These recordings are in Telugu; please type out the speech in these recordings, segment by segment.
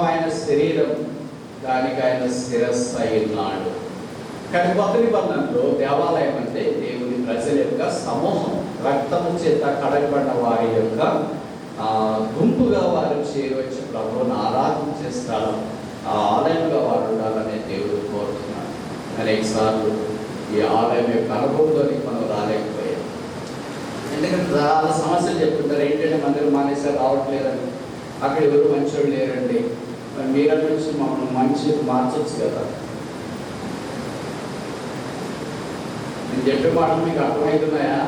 ఆయన శరీరం, దానికి ఆయన శిరస్సు అయినాడు. కానీ కొత్త నిబంధనలో దేవాలయం అంటే దేవుని ప్రజల యొక్క సమూహం, రక్తము చేత కడగబడిన వారి యొక్క గుంపుగా వారు చేరవచ్చి ప్రభువును ఆరాధించే స్థలం, ఆ ఆలయంగా వారు ఉండాలనే దేవుడు కోరుతున్నాడు. అనేక సార్లు ఈ ఆలయం యొక్క అనుభవంలోనికి మనం రాలేకపోయాం. ఎందుకంటే చాలా సమస్యలు చెప్తుంటారు. ఏంటంటే మందిరం మానేసారు, రావట్లేదని, అక్కడ ఎవరు మంచోళ్ళు లేరండి, మీరంటే వచ్చి మమ్మల్ని మంచి మార్చొచ్చు కదా. నేను చెప్పే మాటలు మీకు అర్థమవుతున్నాయా?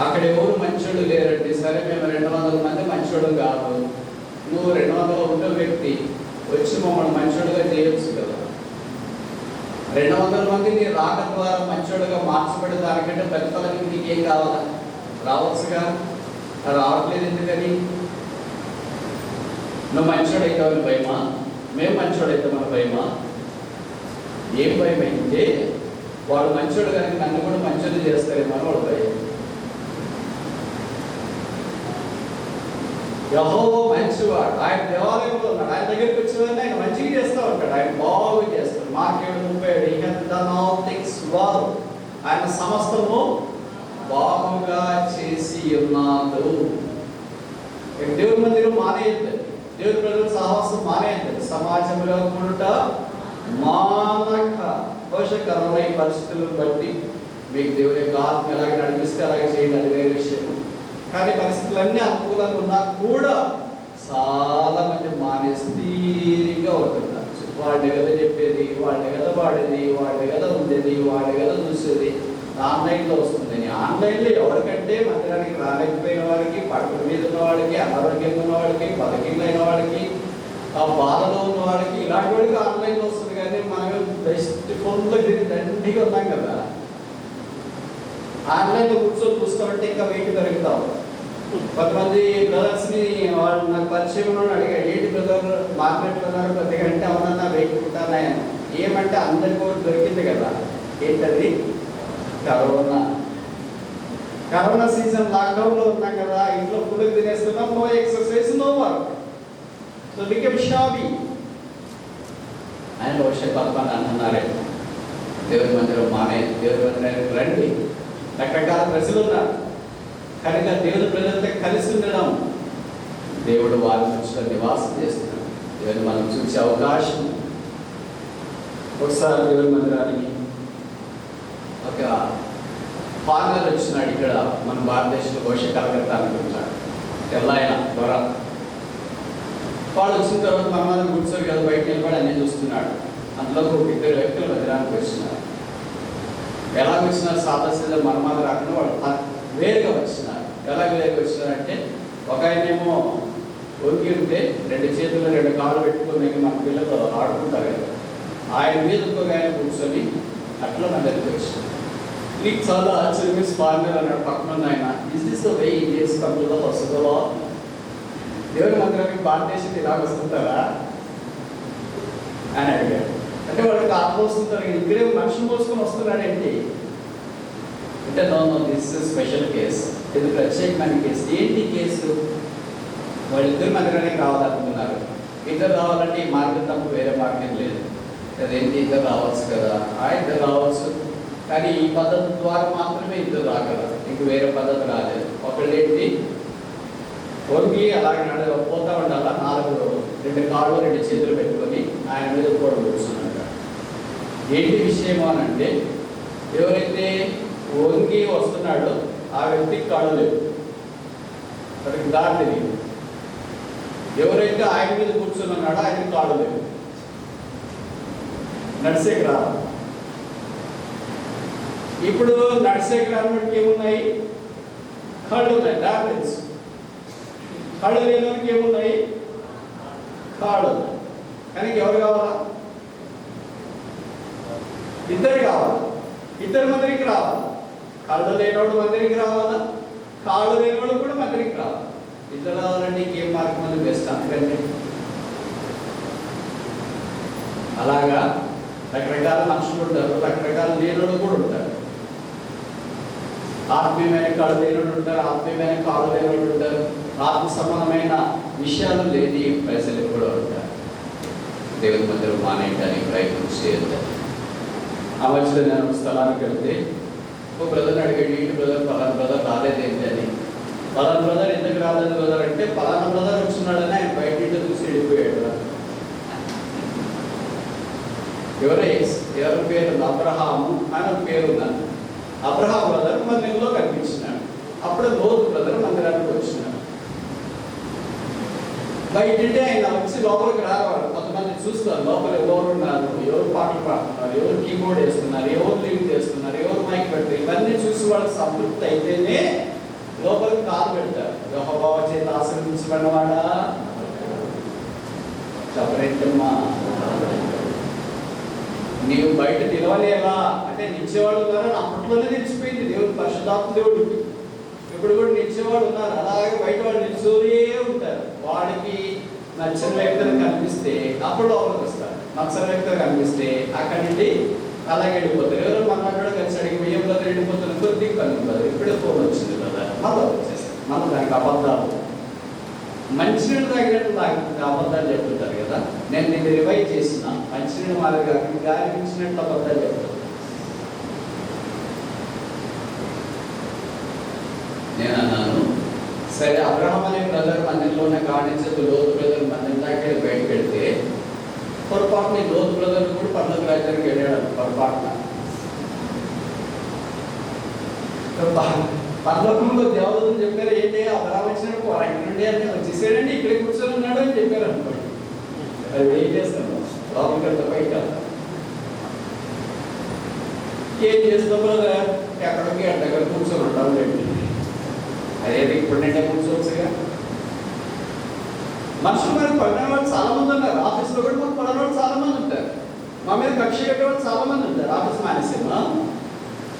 అక్కడ ఎవరు మంచోళ్ళు లేరండి, సరే మేము 200 మంది మంచోళ్ళు కాదు, నువ్వు 200 వ్యక్తి వచ్చి మమ్మల్ని మంచోడుగా చేయొచ్చు కదా. 200 మందిని రాక ద్వారా మంచోడుగా మార్చబడే దానికంటే పెద్దలకి నీకేం కావాలా? రావచ్చుగా. రావట్లేదు ఎందుకని? నువ్వు మంచోడైతావని భయమా? మేము మంచోడైతామని భయమా? ఏం భయం అయితే వాడు మంచోడు కానీ నన్ను కూడా మంచోడు చేస్తారేమో అని వాడు భయం. యెహోవా మంచివాడు, ఆయన దేవాలయంలో ఉన్నాడు, ఆయన దగ్గరికి వచ్చేవాడిని ఆయన మంచిగా చేస్తూ ఉంటాడు, ఆయన బాగా చేస్తాడు. మార్క్ 7:37 ఆయన సమస్తము బాగుగా చేసి ఉన్నాడు. దేవుని మందిరం మానేయద్దు, దేవుని ప్రజల సహవాసం మానేయద్దు, సమాజంలో కూడా మానక దోషకరమైన పరిస్థితులను బట్టి మీకు దేవుని యొక్క ఆత్మ ఎలాగ నడిపిస్తే అలాగే చేయండి, అది వేరే విషయం. కానీ పరిస్థితులన్నీ అనుకూలంగా ఉన్నా కూడా చాలా మంది మానేసి తీరిగా ఉంటున్నారు. వాళ్ళే కదా చెప్పేది, వాళ్ళే కదా వాడేది, వాళ్ళే కదా ఉండేది, వాళ్ళే కదా చూసేది, ఆన్లైన్లో వస్తుందని. ఆన్లైన్లో ఎవరికంటే మందిరానికి రాలేకపోయిన వాడికి, పడక మీద ఉన్న వాడికి, అనారోగ్యంగా ఉన్న వాడికి, బలహీనమైన వాడికి, ఆ బాధలో ఉన్న వాడికి, ఇలాంటి వాడికి ఆన్లైన్లో వస్తుంది. కానీ మనం బెస్ట్ ఫోన్లో దండిగా ఉన్నాం కదా, ఆన్లైన్లో కూర్చొని చూస్తామంటే ఇంకా వెయిట్ పెరుగుతాం. కొంతమంది బ్రదర్స్ని వాళ్ళు నాకు పరిచయం అడిగాడు, ఏంటి బ్రదర్ మార్కెట్లో ఉన్నారు కొద్దిగా అంటే, అవునన్నా వెయిట్ ఉంటాను. ఏమంటే అందరికీ ఒకటి దొరికింది కదా, ఏంటది? కరోనా సీజన్, లాక్డౌన్లో ఉన్నాం కదా, ఇంట్లో ఫుడ్ తినేస్తున్నాం, no exercise, no work, so become shabby. ఆయన వర్ష పదకొండు అంటున్నారే, దేవుని మందిరం మానే, దేవుని మందిరానికి రండి. రకరకాల ప్రజలు ఉన్నారు కనుక దేవుని ప్రజలతో కలిసి ఉండడం, దేవుడు వారి మనుషుల నివాసం చేస్తున్నాడు. దేవుని మనం చూసే అవకాశం. ఒకసారి దేవుని మందిరానికి ఒక ఫారినర్ వచ్చినాడు. ఇక్కడ మన భారతదేశంలో ఘోష కలకత్తా అనుకుంటాడు, తెల్లాయన త్వర. వాడు వచ్చిన తర్వాత మన మందిరం కూర్చొని కదా బయట నిలబడి అన్నీ చూస్తున్నాడు. అందులో ఒక 2 వ్యక్తులు మందిరానికి వచ్చినారు. ఎలా వచ్చినారు? సాదస్యంగా మన మాదిరి రాకుండా వాళ్ళు వేరుగా వచ్చినారు. ఎలా వేరుగా వచ్చినారంటే, ఒక ఆయనేమో ఒంగి ఉంటే 2 చేతులు 2 కాళ్ళు పెట్టుకుని మన పిల్లలు ఆడుకుంటారు కదా, ఆయన మీద ఇంకొక ఆయన కూర్చొని అట్లా మన దగ్గరికి వచ్చినారు. నీకు చాలా ఆశ్చర్యం, ఫారినర్ అన్నాడు పక్కన ఆయన, is this the way Indians come to the house of the lord? దేవుని మందిరానికి భారతదేశం ఇలాగ వస్తుంటారా అని అడిగాడు. అంటే వాళ్ళకి ఆత్మ వస్తుంటారు, ఇక్కడే మనుషులు మోసుకొని వస్తున్నాడేంటి అంటే, నో దిస్ స్పెషల్ కేసు, ఇది ప్రత్యేకమైన కేసు. ఏంటి కేసు? వాళ్ళిద్దరు మందిరానికి రావాలనుకున్నారు. ఇద్దరు రావాలంటే ఈ మార్గం తప్ప వేరే మార్గం లేదు. అదేంటి, ఇద్దరు రావచ్చు కదా? ఇద్దరు రావచ్చు, కానీ ఈ పద్ధతి ద్వారా మాత్రమే ఇద్దరు రాగలరు, ఇంక వేరే పద్ధతి రాలేదు. ఒకళ్ళేంటి, ఒంగి అలాగే పోతా ఉండాలా, 2 కాళ్ళు 2 చేతులు పెట్టుకొని ఆయన మీద కూడా కూర్చున్నాడు. ఏంటి విషయం అని అంటే, ఎవరైతే వంగి వస్తున్నాడో ఆ వ్యక్తికి కాళ్ళు లేవు, అతనికి దారి తెలియదు. ఎవరైతే ఆయన మీద కూర్చున్నాడో ఆయనకి కాళ్ళు లేవు, నడిసేకి రావాలి. ఇప్పుడు నడిసేకి రావడానికి ఏమున్నాయి? కాళ్ళు ఉన్నాయి, దారి తెలుసు. కాళ్ళు లేనికి ఏమున్నాయి? కాళ్ళు. కానీ ఎవరు కావాలా? ఇద్దరు కావాలి. ఇద్దరు మందిరికి రావాలి. కాళ్ళు లేనివాడు మందిరికి రావాలా, కాళ్ళు లేనివాడు కూడా మందిరికి రావాలి. ఇద్దరు రావాలంటే ఇంకేం మార్గం అని బెస్ట్. అందుకంటే అలాగా రకరకాల మనుషులు ఉంటారు, రకరకాల లేనుడు కూడా ఉంటారు. ఆత్మీయమైన కాళ్ళు లేనుడు ఉంటారు, ఆత్మీయమైన కాళ్ళు లేనుడు ఉంటారు, ఆత్మ సంబంధమైన విషయాలు లేని ప్రజలు కూడా ఉంటారు. దేవుని మందిరం మానేయడానికి ప్రయత్నం చేయొద్దు. ఆ మధ్యలో నేను స్థలానికి వెళ్తే ఓ బ్రదర్ని అడిగాడు, ఏంటి బ్రదర్ పలానా బ్రదర్ రాలేదేంటి అని. పలానా బ్రదర్ ఎందుకు రాలేదు బ్రదర్ అంటే, పలానా బ్రదర్ వచ్చినాడని ఆయన బయట చూసి వెళ్ళిపోయాడు. ఎవరి పేరు అబ్రహాము, ఆయన పేరు ఉన్నాను. అబ్రహాం బ్రదర్ మందిరంలో కనిపించినాడు. అప్పుడు లోతు బ్రదర్ మందిరానికి వచ్చినాడు. బయట ఆయన వచ్చి లోపలికి రావాలి. కొంతమంది చూస్తారు లోపల ఎవరు ఉన్నారు, ఎవరు పాటలు పాడుతున్నారు, ఎవరు కీబోర్డ్ వేస్తున్నారు, ఎవరు లింక్ చేస్తున్నారు, ఎవరు మైక్ పెడతారు. ఇవన్నీ చూసి వాళ్ళకి సంతృప్తి అయితేనే లోపలికి కాలు పెడతారు. యెహోవా చేత ఆశీర్వదించబడినవాడా చెప్పరేంటమ్మా. నీవు బయట నిలవలేవా అంటే నిలిచేవాడు ఉన్నారని అప్పట్లోనే నిలిచిపోయింది. దేవుడు పరిశుద్ధాత్మ దేవుడు ఇప్పుడు కూడా నిలిచేవాడు ఉన్నారు. అలాగే బయట వాళ్ళు నిలిచోరే ఉంటారు. వాడికి నచ్చిన వ్యక్తులు కనిపిస్తే అప్పుడు లోపలికి వస్తారు. నచ్చని వ్యక్తులు కనిపిస్తే అక్కడి నుండి అలాగే వెళ్ళిపోతారు. ఎవరో మన కలిసి అడిగి బియ్యం కదా వెళ్ళిపోతారు. కొద్దిగా కనుక్కోదు. ఇప్పుడే ఫోన్ వచ్చింది కదా మళ్ళీ వచ్చేస్తారు. మళ్ళీ దానికి అబద్ధాలు మంచినీళ్ళు తాగినట్టు అబద్ధాలు చెప్తుంటారు కదా. నేను దీన్ని రివైజ్ చేసిన మంచినీళ్ళు మాదిరిగా గాలి ఇచ్చినట్టు అబద్ధాలు చెప్తాను. నేను అన్నాను, సరే అబ్రహాం అనే బ్రదర్ మందిరంలోనే కాడించదు, లోతు బ్రదర్ మందిరం దాకా బయట పెడితే పొరపాటుని లోతు బ్రదర్ కూడా పర్లోక రాజ్యానికి వెళ్ళాడు. పొరపాటున పర్లోకంలో దేవదూతలు చెప్పారు, ఏంటి అబ్రహాం వచ్చినప్పుడు ఆయన నుండి అంటే వచ్చేసాడండి ఇక్కడే కూర్చొని ఉన్నాడు అని చెప్పారు అనుకోండి. అది ఏం చేస్తాను లోపలికి వెళ్తా బయట వెళ్తాను. ఏం చేస్తాం బ్రదర్ ఎక్కడికి ఆ దగ్గర కూర్చొని ఉంటాం లేండి. అదేది ఇప్పుడు నింటే కూర్చోవచ్చుగా. మనుషులు మనకు పడిన వాళ్ళు చాలా మంది ఉన్నారు. ఆఫీస్లో కూడా మాకు పడిన వాళ్ళు చాలా మంది ఉంటారు. మా మీద కక్ష కట్టే వాళ్ళు చాలా మంది ఉంటారు. ఆఫీస్ మానేసేమా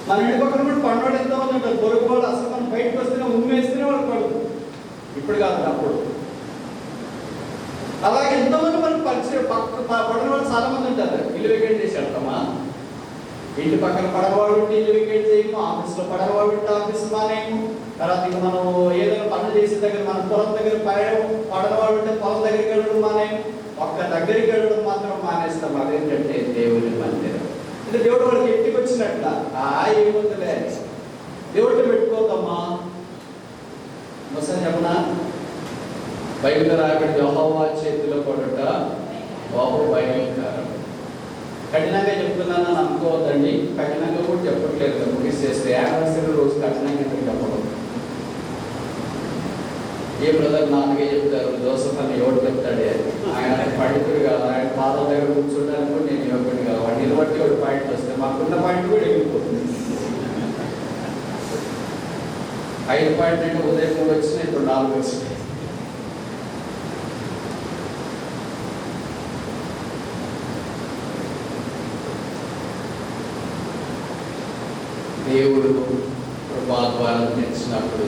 మన ఇంటి పక్కన కూడా పడినవాడు ఎంతమంది ఉంటారు. పొరుగు వాళ్ళు అసలు మనం బయటకు వస్తేనే ఉమ్మేస్తేనే వాళ్ళు పడదు. ఇప్పుడు కాదు అప్పుడు. అలాగే ఎంతమంది మనకు పరిచయం పడిన వాళ్ళు చాలా మంది ఉంటారు. ఇల్లు వెకేట్ చేసి వెళ్తామా. ఇంటి పక్కన పడవాడు ఉంటే ఇల్లు వెకేట్ చేయము. ఆఫీస్లో పడవాడు ఉంటే ఆఫీస్ మానేము. తర్వాత ఇక మనం ఏదైనా పనులు చేసే దగ్గర మన పొలం దగ్గర పడవాడు ఉంటే పొలం దగ్గరికి వెళ్ళడం మానేము. ఒక్క దగ్గరికి వెళ్ళడం మాత్రం మానేస్తాం. అదేంటంటే దేవుని మందిరం. అంటే దేవుడు వాళ్ళకి ఇంటికి వచ్చినట్ల ఏముందిలే దేవుడితో పెట్టుకోదమ్మా. ఒకసారి చెప్పనా, బైబిల్లో రాయబడి యెహోవా చేతిలో కొడుట బహు భయంకరం. కఠినంగా చెప్తున్నానని అనుకోవద్దండి. కఠినంగా కూడా చెప్పట్లేదు. ముగిసేస్తే యానివర్సరీ రోజు కఠినంగా చెప్పడం. ఏ బ్రదర్ నాన్నగా చెప్తారు, జోసఫ్ అని ఎవడు చెప్తాడే, ఆయన పండితుడు కాదు. ఆయన పాదం దగ్గర కూర్చోడానికి కూడా నేను యువకుడు కాదు. వాడు నిలబట్టి వాడు పాయింట్ వస్తే మాకున్న పాయింట్ కూడా ఎగిరిపోతుంది. 5 పాయింట్ అంటే ఉదయం 3 వచ్చినాయి, ఇప్పుడు 4 వచ్చినాయి. దేవుడు కృపా ద్వారా తెచ్చినప్పుడు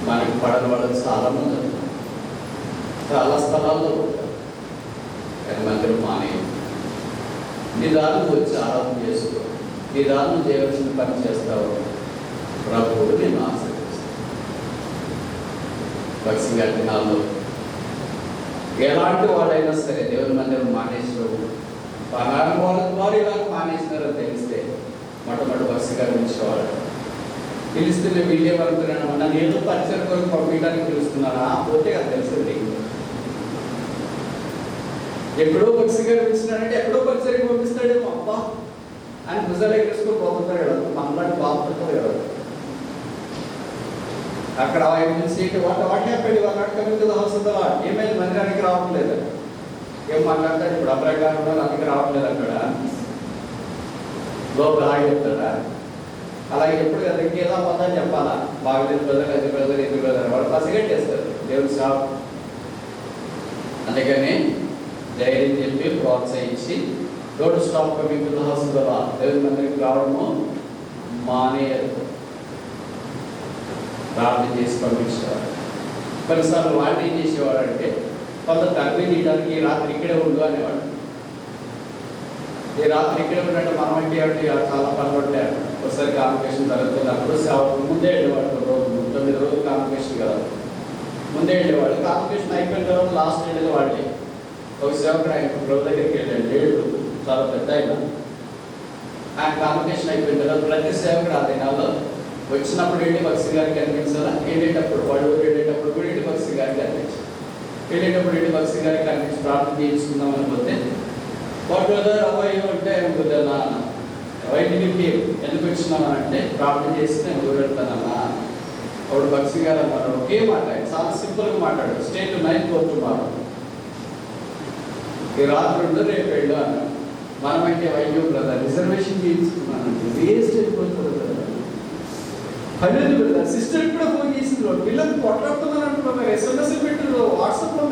మనకి పడని వాళ్ళు చాలా మంది ఉంటారు. చాలా స్థలాల్లో ఉంటారు. కానీ మందిరం మానే నీ దాన్ని వచ్చి ఆరాధన చేసుకో. నీ దాన్ని చేయవలసిన పని చేస్తావు. ప్రభువుడు నేను ఆశీర్వదిస్తాను. భక్తి గారి దినాల్లో ఎలాంటి వాడైనా సరే దేవుని మందిరం మానేసినప్పుడు పలానా వాళ్ళ ద్వారా ఇలా మానేసినారో తెలిస్తే మొట్టమొదటి భక్తి గారు ఉంచేవాడు. పిలిస్తే నేను వీళ్ళేమనుకున్నాను, నన్ను ఏదో పరిచయం కొరకు పంపించడానికి పిలుస్తున్నానా పోతే అది తెలిసింది. ఎక్కడో భక్తి గారు పిలిచినాడంటే ఎక్కడో పరిచయం పంపిస్తాడేమో అబ్బా అని భుజాలు ఎగరేసుకొని పోతుంటారు కదా. మనలాంటి బాగుంటుంది కదా. అక్కడ సీటు వాటి హ్యాపీ వాళ్ళ అవసరం ఏమైంది మందిరానికి రావట్లేదు. ఏం మాట్లాడతాడు ఇప్పుడు అబ్రగారు ఉన్నారు అందుకే రావట్లేదు. అక్కడ లోపల ఆగి చెప్తాడా. అలాగే ఎప్పుడు కదా ఇంకేదో అబద్ధాన్ని చెప్పాలా. బాగలేదు బ్రదర్, అది బ్రదర్, ఇది బ్రదర్, వాళ్ళు పసిగట్టేస్తారు దేవుడు సాబ్. అందుకని ధైర్యం చెప్పి ప్రోత్సహించి don't stop coming to the house of the lord. దేవుని మందిరికి రావడము మానేయదు. ప్రార్థన చేసి పంపించేవాడు. కొన్నిసార్లు వాళ్ళు ఏం చేసేవాడు అంటే కొంత తగ్గి తీయడానికి ఈ రాత్రి ఇక్కడే ఉండు అనేవాడు. ఈ రాత్రి ఇక్కడే ఉన్నట్టు మనం అంటే చాలా పనులు ఉంటాయి. ఒకసారి కాన్వకేషన్ జరుగుతున్నప్పుడు ముందే వెళ్ళేవాడు. రోజు 9 రోజులు కాన్వకేషన్ కదా. ముందే వెళ్ళేవాడు. కాంపిటీషన్ అయిపోయిన తర్వాత లాస్ట్ వెళ్ళేది వాళ్ళే. ఒక సేవకుడు ఆయన ప్రభు దగ్గరికి వెళ్ళాడు, లేడు, చాలా పెద్ద ఆయన కాంపిటీషన్ అయిపోయిన తర్వాత ప్రతి సేవకుడు ఆ దినాల్లో వచ్చినప్పుడు ఏంటి భక్తి గారికి కనిపించాలా, వెళ్ళేటప్పుడు వాళ్ళు వెళ్ళేటప్పుడు కూడా ఏంటి భక్తి గారికి కనిపించాలి, వెళ్ళేటప్పుడు ఏంటి భక్తి గారికి కనిపించి ప్రార్థన చేయించుకుందాం అనిపోతే వాటి అవ్వయ్యో అంటే కుదరనా వైద్యుడికి ఎందుకు వచ్చినామనంటే ప్రార్థన చేసి నేను దూరెళ్తానన్నా. అప్పుడు భక్తి గారు అన్నారు ఒకే మాట, చాలా సింపుల్గా మాట్లాడు, స్టేట్ 9 కోరుతున్నాను ఈ రాత్రి ఉందో రేపు వెళ్ళు అన్నాడు. మనమైతే అయ్యో బ్రదర్ రిజర్వేషన్ చేయించుకున్నానంటే వేస్ట్ అయిపోతుంది బ్రదర్, పన్నెండు బ్రదర్ సిస్టర్ కూడా ఫోన్ చేసింది, పిల్లలు కొట్లాడుతున్నాను అంటున్నారు, SMS పెట్టిన వాట్సాప్లో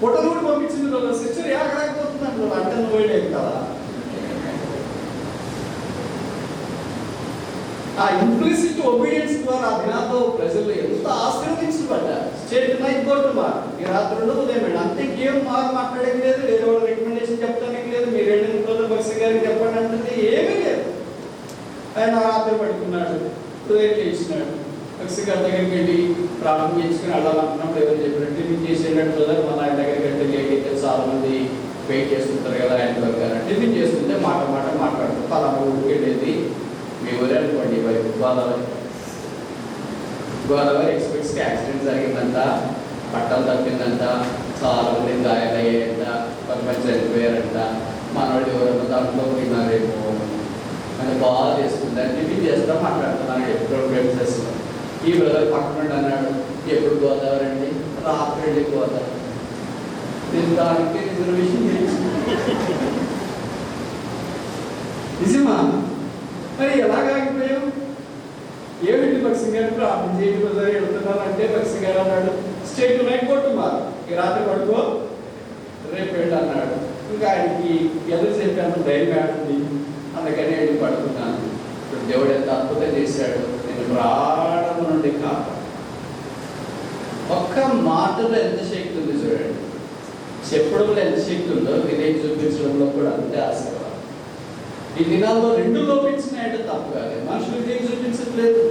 ఫోటోలు కూడా పంపించింది బ్రదర్, సిస్టర్ ఎక్కడైపోతుంది అంటున్నారు, అంటే నువ్వు వెళ్ళేది కదా. ఆ ఇంప్లిసిట్ ఒబీడియన్స్ ద్వారా ఆ దినాల్లో ప్రజలు ఎంత ఆశీర్వదించబడ్డారు. స్టేట్ 9 కోరుతున్నారు ఈ రాత్రి ఉండదు ఉదయం వెళ్ళి, అంతే ఇంకేం మాట్లాడేది లేదు, వేరే వాళ్ళు రికమెండేషన్ చెప్పడానికి లేదు, మీరు వెళ్ళిన భక్తి గారికి చెప్పండి అంటే ఏమీ లేదు. ఆయన రాత్రి పడుకున్నాడు, ఉదయం చేసినాడు, భక్తి గారి దగ్గరికి వెళ్ళి ప్రారంభం చేసుకుని వెళ్ళాలనుకున్నప్పుడు ఏదో చెప్పినట్టు టిఫిన్ చేసేటట్టు మన ఆయన దగ్గరికి వెళ్తే లేకైతే చాలా మంది వెయిట్ చేస్తుంటారు కదా ఆయన దగ్గర. టిఫిన్ చేస్తుంటే మాట మాట్లాడుతూ పలానా ఊరికి వెళ్ళేది మీ ఊరే అనుకోండి, గోదావరి ఎక్స్ప్రెస్కి యాక్సిడెంట్ జరిగిందంట, పట్టాలు తప్పిందంట, చాలా మంది గాయాలయ్యాయంట, కొంతమంది చనిపోయారంట, మనవాళ్ళు ఎవరైనా దాంట్లో పోయినారేమో అని బాగా చేస్తుంది అని టిఫిన్ చేస్తా మాట్లాడుతున్నాను ఎప్పుడు ఫ్రెండ్స్. ఈ బ్రదర్ పక్కన అన్నాడు ఎప్పుడు గోదావరి అండి, రాత్రి వెళ్ళి గోదావరి, నేను దానికి రిజర్వేషన్ నిజమా మరి ఎలాగాగిపోయాం? ఏమిటి భక్తి గారు ప్రార్థన చేయండి బ్రదర్ వెళ్తున్నాను అంటే భక్తి గారు అన్నాడు స్టేట్ 9 కోరుతున్నారు ఈ రాత్రి పడుకో రేపు వెళ్ళి అన్నాడు. ఇంకా ఆయనకి ఎదురు చెప్పాను ధైర్యం ఆడుతుంది, అందుకని వెళ్ళి పడుకున్నాను. ఇప్పుడు దేవుడు ఎంత అద్భుతం చేశాడు, నేను ప్రాణం నుండి కాపాడు. ఒక్క మాటలో ఎంత శక్తి ఉంది చూడండి, చెప్పడంలో ఎంత శక్తి ఉందో వినయం చూపించడంలో కూడా అంతే ఆశీర్వాదం. ఈ దినాల్లో 2 లోపించినాయంటే తప్పు కాదు, మనుషులు వినయం చూపించట్లేదు.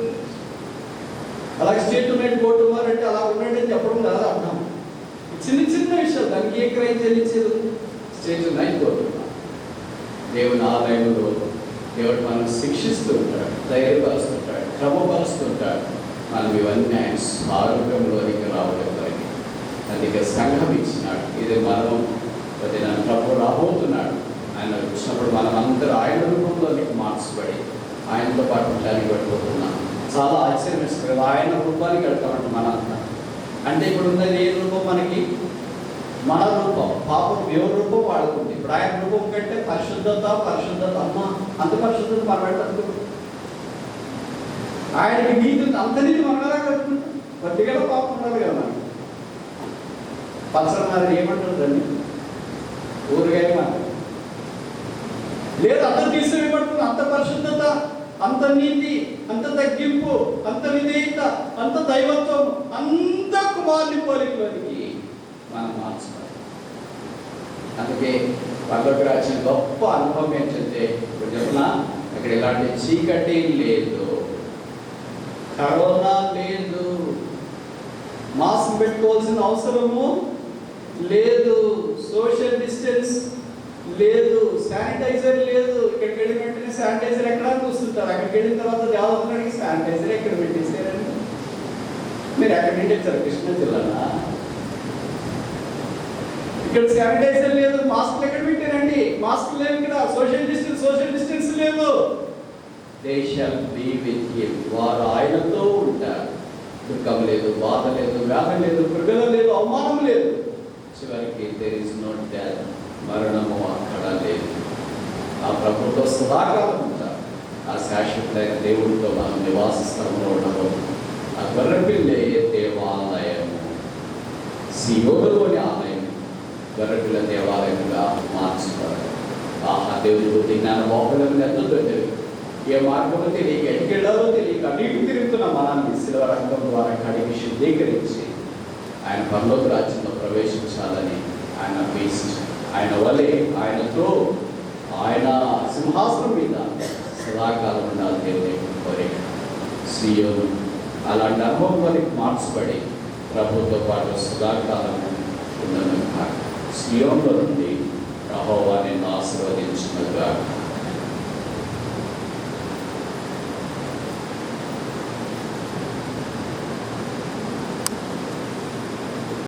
అలాగే స్టేట్ 9 కోరుతున్నారంటే అలా ఉన్నాడని చెప్పడం కాదు అర్థం. చిన్న విషయాలు దానికి ఏ క్రయం చెల్లించేది. స్టేట్ 9 కోరుతున్నాం. దేవుని ఆలయంలో దేవుడు మనం శిక్షిస్తూ ఉంటాడు, ధైర్యపరుస్తుంటాడు, క్రమపరుస్తుంటాడు. మనం ఇవన్నీ ఆయన ఆరోగ్యంలోనికి రావడం వరకు అందుకే సంఘం ఇచ్చినాడు. ఇది మనం ప్రభు రాబోతున్నాడు. ఆయన వచ్చినప్పుడు మనం అందరూ ఆయన రూపంలోనికి మార్చబడి ఆయనతో పాటు ఉండడానికి పడిపోతున్నాం. చాలా ఆశ్చర్యం ఇస్తుంది, ఆయన రూపానికి వెళ్తామంటే మనంతా. అంటే ఇప్పుడు ఉన్నది ఏ రూపం మనకి? మన రూపం. పాపం దేవుని రూపం వాడుకుంది. ఇప్పుడు ఆయన రూపం కంటే పరిశుద్ధత అమ్మ అంత పరిశుద్ధత మనం వెళ్ళదు. ఆయనకి నీతి అంత నీతి మనలా కలుగుతుంది. కొద్దిగా పాపం ఉన్నది కదా మనకి. పచ్చడి ఏమంటుందండి ఊరుగానే మాట లేదు, అంత తీసివేయబడుతుంది. అంత పరిశుద్ధత, అంత నీతి, అంత తగ్గింపు, అంత విధేయత, అంత దైవత్వం, అంత కుమారుని పోలికలోనికి మనం మార్చుకోవాలి. అందుకే పర్లోకి రాసిన గొప్ప అనుభవం ఏంటంటే ఇప్పుడు చెప్తున్నా, అక్కడ ఎలాంటి చీకటి లేదు, కరోనా లేదు, మాస్క్ పెట్టుకోవాల్సిన అవసరము లేదు, సోషల్ డిస్టెన్స్ లేదు, శానిటైజర్ లేదు. ఇక్కడికి వెళ్ళిన వెంటనే శానిటైజర్ ఎక్కడ చూస్తుంటారు, అక్కడికి వెళ్ళిన తర్వాత దేవతలకి శానిటైజర్ ఎక్కడ పెట్టేసారండి? మీరు ఎక్కడ పెట్టేశారు? కృష్ణా జిల్లానా? ఇక్కడ శానిటైజర్ లేదు, మాస్కులు ఎక్కడ పెట్టారండి? మాస్క్ లేవు ఇక్కడ. సోషల్ డిస్టెన్స్ లేదు. They shall be with him, వారు ఆయనతో ఉంటారు. దుఃఖం లేదు, బాధ లేదు, వ్యాధి లేదు, మృగం లేదు, అవమానం లేదు. చివరికి దేర్ ఇస్ నో డెత్, మరణము అక్కడ లేదు. ఆ ప్రభుత్వ సదాకాలం ఉంటారు. ఆ శాశ్వతమైన దేవుడితో మనం నివాస స్థలంలో ఉండబోతున్నాం. ఆ గొర్రెపిల్లే దేవాలయము, సియోనులోని ఆలయం గొర్రెపిల్ల దేవాలయంగా మార్చుకోవాలి. ఆ దేవుడి బుద్ధి జ్ఞాన బాహుళ్యం ఎంతో తెలియదు, ఏ మార్గంలో తెలియక ఎటుకెళ్ళాలో తెలియక అన్నిటి తిరుగుతున్న మనల్ని శిలువ రక్తం ద్వారా కడిగి శుద్ధీకరించి ఆయన పరలోక రాజ్యంలో ప్రవేశించాలని ఆయన వేసి ఆయన వలె ఆయనతో ఆయన సింహాసనం మీద సదాకాలం ఉండాలి దేవుని కోరిక. సియోను అలాంటి అనుభవం వరకు మార్చబడి ప్రభుతో పాటు సదాకాలం ఉండను. సియోనులో నుండి యెహోవా నిన్ను ఆశీర్వదించునుగాక.